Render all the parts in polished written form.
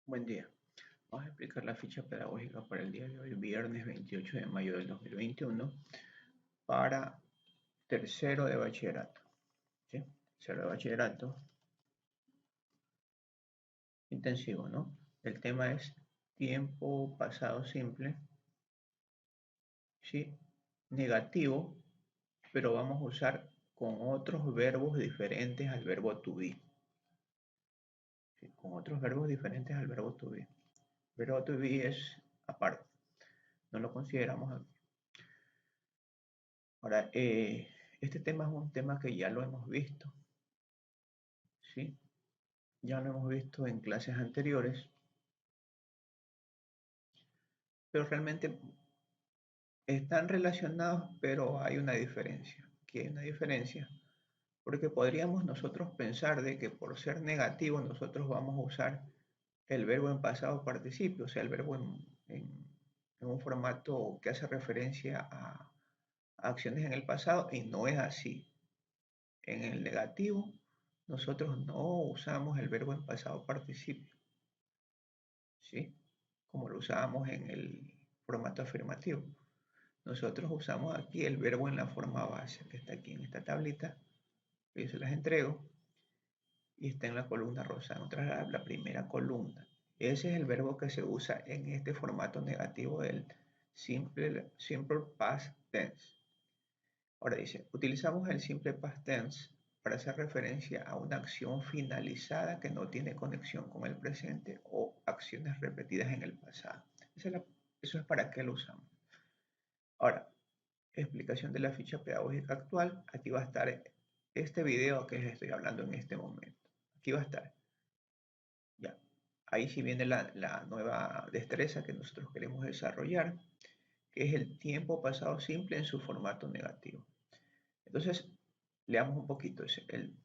Buen día. Vamos a explicar la ficha pedagógica para el día de hoy, viernes 28 de mayo del 2021, para tercero de bachillerato. ¿Sí? Tercero de bachillerato intensivo, ¿no? El tema es tiempo pasado simple, ¿sí? Negativo, pero vamos a usar con otros verbos diferentes al verbo to be. ¿Sí? Con otros verbos diferentes al verbo to be. El verbo to be es aparte, no lo consideramos aquí. Ahora, este tema es un tema que ya lo hemos visto, ¿sí? Ya lo hemos visto en clases anteriores, pero realmente están relacionados, pero hay una diferencia. Aquí hay una diferencia, porque podríamos nosotros pensar de que por ser negativo nosotros vamos a usar el verbo en pasado participio, o sea, el verbo en un formato que hace referencia a acciones en el pasado, y no es así. En el negativo, nosotros no usamos el verbo en pasado participio, ¿sí? Como lo usábamos en el formato afirmativo. Nosotros usamos aquí el verbo en la forma base, que está aquí en esta tablita, que yo se las entrego, y está en la columna rosa, en otra la primera columna. Ese es el verbo que se usa en este formato negativo del simple past tense. Ahora dice, utilizamos el simple past tense para hacer referencia a una acción finalizada que no tiene conexión con el presente o acciones repetidas en el pasado. Eso es para qué lo usamos. Ahora, explicación de la ficha pedagógica actual. Aquí va a estar este video que les estoy hablando en este momento. Aquí va a estar. Ya. Ahí sí viene la nueva destreza que nosotros queremos desarrollar, que es el tiempo pasado simple en su formato negativo. Entonces, leamos un poquito. El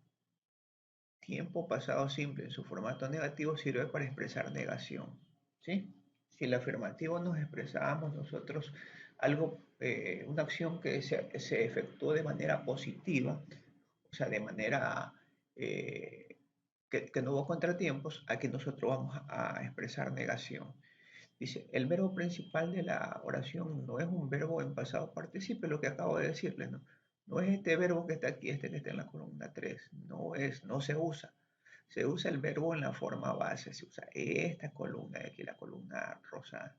tiempo pasado simple en su formato negativo sirve para expresar negación, ¿sí? Si el afirmativo nos expresábamos nosotros algo, una acción que se efectuó de manera positiva, o sea, de manera que no hubo contratiempos, aquí nosotros vamos a expresar negación. Dice, el verbo principal de la oración no es un verbo en pasado participio, lo que acabo de decirle, ¿no? No es este verbo que está aquí, este que está en la columna 3, no se usa. Se usa el verbo en la forma base, se usa esta columna de aquí, la columna rosada.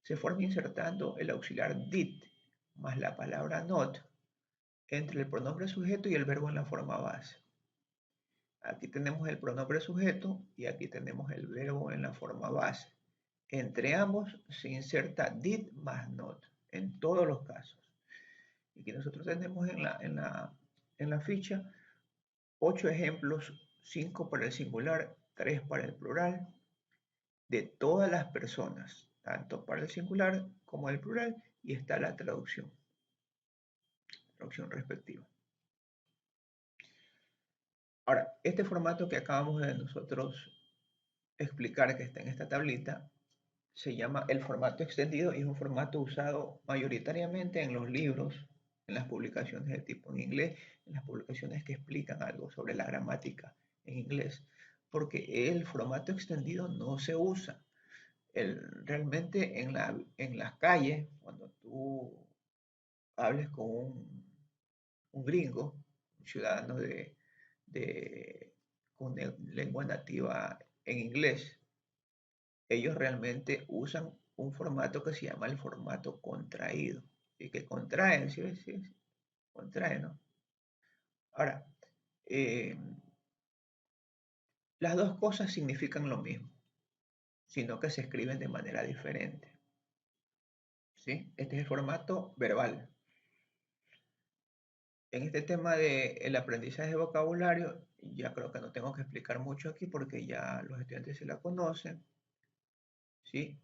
Se forma insertando el auxiliar did más la palabra not entre el pronombre sujeto y el verbo en la forma base. Aquí tenemos el pronombre sujeto y aquí tenemos el verbo en la forma base. Entre ambos se inserta did más not, en todos los casos. Y aquí nosotros tenemos en la ficha 8 ejemplos, 5 para el singular, 3 para el plural, de todas las personas, tanto para el singular como el plural, y está la traducción respectiva. Ahora, este formato que acabamos de nosotros explicar que está en esta tablita se llama el formato extendido y es un formato usado mayoritariamente en los libros, en las publicaciones de tipo en inglés, en las publicaciones que explican algo sobre la gramática en inglés, porque el formato extendido no se usa. Realmente en las calles, cuando tú hables con un gringo, un ciudadano con lengua nativa en inglés, ellos realmente usan un formato que se llama el formato contraído. Y que contraen, ¿sí? Sí, sí, contrae, ¿no? Ahora, eh, las dos cosas significan lo mismo, sino que se escriben de manera diferente. ¿Sí? Este es el formato verbal. En este tema del aprendizaje de vocabulario, ya creo que no tengo que explicar mucho aquí porque ya los estudiantes se la conocen, ¿sí?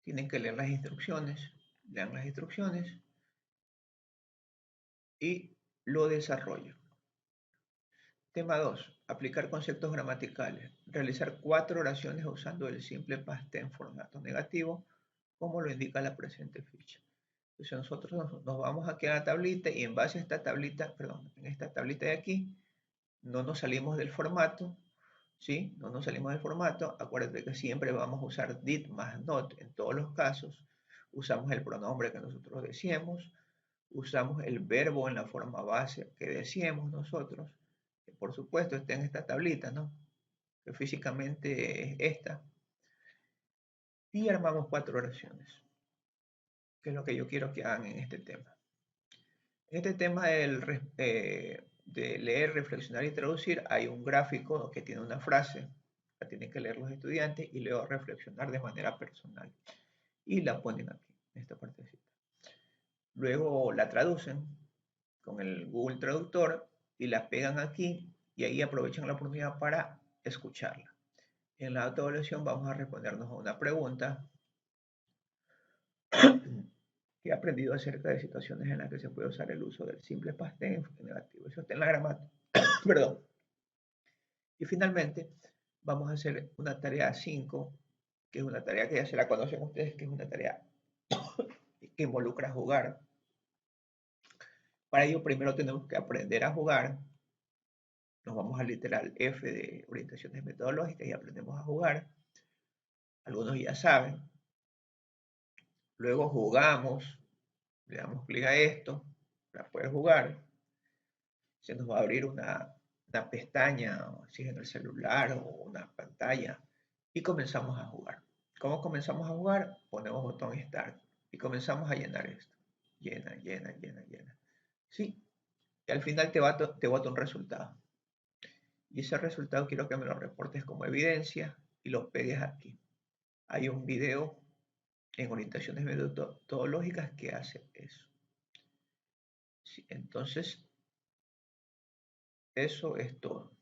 Tienen que leer las instrucciones, lean las instrucciones y lo desarrollan. Tema 2. Aplicar conceptos gramaticales. Realizar 4 oraciones usando el simple past tense en formato negativo, como lo indica la presente ficha. Entonces nosotros nos vamos aquí a la tablita y en base a esta tablita, perdón, en esta tablita de aquí, no nos salimos del formato, ¿sí? No nos salimos del formato. Acuérdate que siempre vamos a usar did más not en todos los casos. Usamos el pronombre que nosotros decíamos. Usamos el verbo en la forma base que decíamos nosotros. Que por supuesto está en esta tablita, ¿no? Que físicamente es esta. Y armamos 4 oraciones, que es lo que yo quiero que hagan en este tema. En este tema de leer, reflexionar y traducir, hay un gráfico que tiene una frase, la tienen que leer los estudiantes y luego reflexionar de manera personal. Y la ponen aquí, en esta partecita. Luego la traducen con el Google Traductor y la pegan aquí y ahí aprovechan la oportunidad para escucharla. En la autoevaluación vamos a respondernos a una pregunta que he aprendido acerca de situaciones en las que se puede usar el uso del simple past tense negativo. Eso está en la gramática. Perdón. Y finalmente, vamos a hacer una tarea 5, que es una tarea que ya se la conocen ustedes, que es una tarea que involucra jugar. Para ello, primero tenemos que aprender a jugar. Nos vamos al literal F de orientaciones metodológicas y aprendemos a jugar. Algunos ya saben. Luego jugamos, le damos clic a esto para poder jugar. Se nos va a abrir una pestaña, si es en el celular o una pantalla, y comenzamos a jugar. ¿Cómo comenzamos a jugar? Ponemos botón Start y comenzamos a llenar esto. Llena, llena, llena, llena. Sí, y al final te bota un resultado. Y ese resultado quiero que me lo reportes como evidencia y lo pegues aquí. Hay un video en orientaciones metodológicas que hace eso. Sí, entonces, eso es todo.